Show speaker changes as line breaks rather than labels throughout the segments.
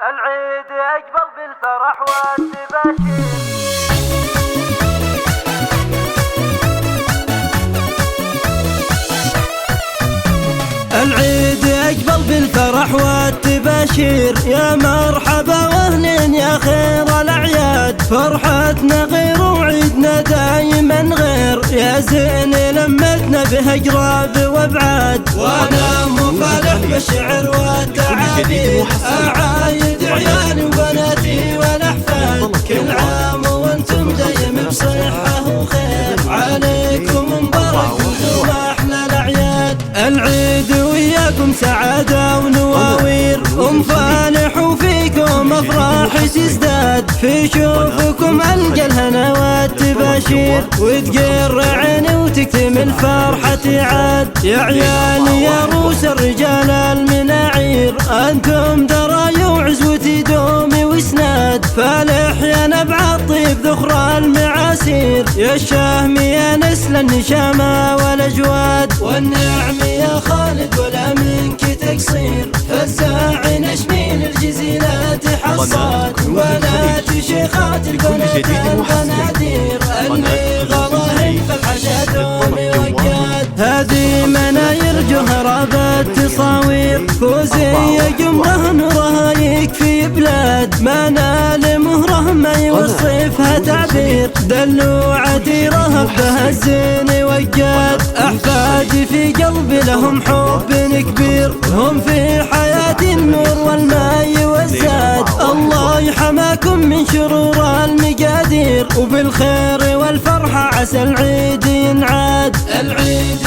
العيد أقبل بالفرح والتباشير.
العيد أقبل بالفرح والتباشير، يا مرحبا واهلين يا خير الأعياد. فرحتنا غير وعيدنا دايما غير، يا زين لمتنا به أقراب وابعاد. وانا مفالح بالشعر والتعابير، أعايد عيالي وبناتي والأحفاد. كل عام وانتم دايم بصحة وخير، عليكم مبارك وأحلى الأعياد. العيد وياكم سعادة ونواوير، ومفالح وفيكم أفراح تزداد. في شوفكم ألقى الهنا والتباشير، وتقر عيني وتكتمل فرحتي عاد. يا عيالي يا روس الرجال المناعير، أنتم دراي وعزوتي دومي وسناد. فالح يا نبع الطيب ذخر المعاسير، يا الشهم يا نسل النشامة والأجواد. والنعم يا خالد ولا منك تقصير، فزاع نشمين الجزيلات حصاد. بنات شيخات البنات القنادير، اللي غلاهن فالحشا دومي وقاد. هذه مناير جهرة بالتصاوير، فوزية جمره نورها يكفي بلاد. منال مهره ما يوصفها تعبير، دلوعتي رهب بها الزين وقاد. أحفادي في قلبي لهم حب كبير، هم في حياتي النور والماء والزاد. الله يحماكم من شرور المقادير، وبالخير والفرحة عسى العيد ينعاد. العيد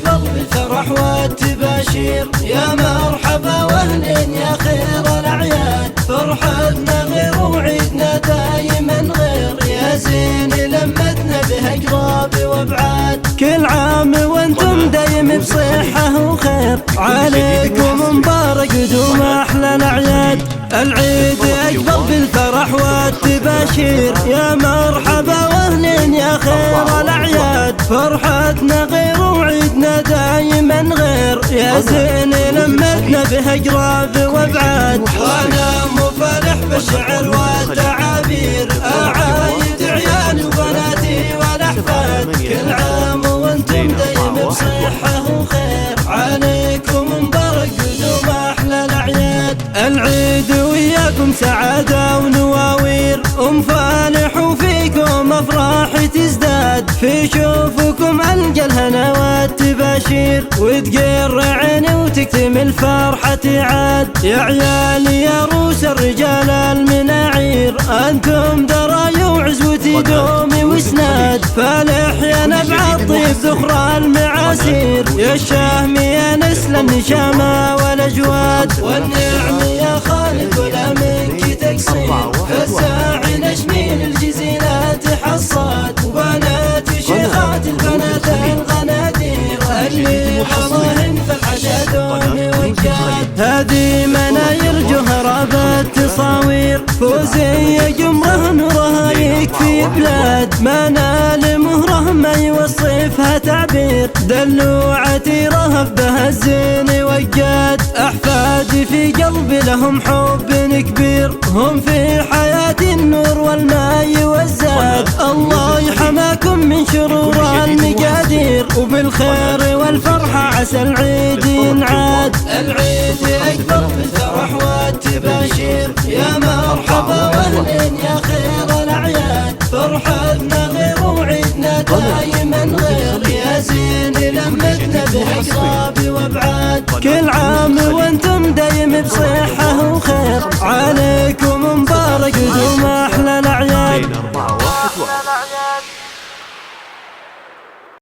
أقبل بالفرح والتباشير، يا مرحبا واهلين يا خير الأعياد. فرحتنا غير وعيدنا دايما غير، يا زين لمتنا به أقراب وابعاد. كل عام وانتم دايم بصحة وخير، عليكم مبارك ودوم أحلى الأعياد. العيد أقبل بالفرح والتباشير، يا مرحبا واهلين يا خير الأعياد. فرحتنا غير وعيدنا دايما غير، يا زين لمتنا به أقراب وابعاد. وانا مفالح بالشعر والتعابير، أعايد عيالي وبناتي والأحفاد. كل عام وانتم دايم بصحة وخير، عليكم مبارك ودوم أحلى الأعياد. العيد وياكم سعادة ونواوير، ومفالح وفيكم أفراح تزداد. في شوفكم ألقى الهنا والتباشير، وتقر عيني وتكتمل فرحتي عاد. يا عيالي يا روس الرجال المناعير، أنتم دراي وعزوتي دومي وسناد. فالح يا نبع الطيب ذخر المعاسير، يا الشهم يا نسل النشامة والأجواد. والنعم يا خالد ولا منك تقصير، فزاع نشمين الجزيلات حصاد. وبنات شيخات البنات القنادير، اللي غلاهن فالحشا دومي وقاد. هذه مناير جهرة بالتصاوير، فوزية جمره نورها يكفي بلاد. منال مهره ما يوصفها تعبير، دلوعتي رهب بها الزين وقاد. أحفادي في قلبي لهم حب كبير، هم في حياتي النور والماء والزاد. الله يحماكم من شرور المقادير، وبالخير والفرحة عسى العيد ينعاد. العيد أقبل بالفرح والتباشير، يا مرحبا واهلين يا خير الأعياد. فرحتنا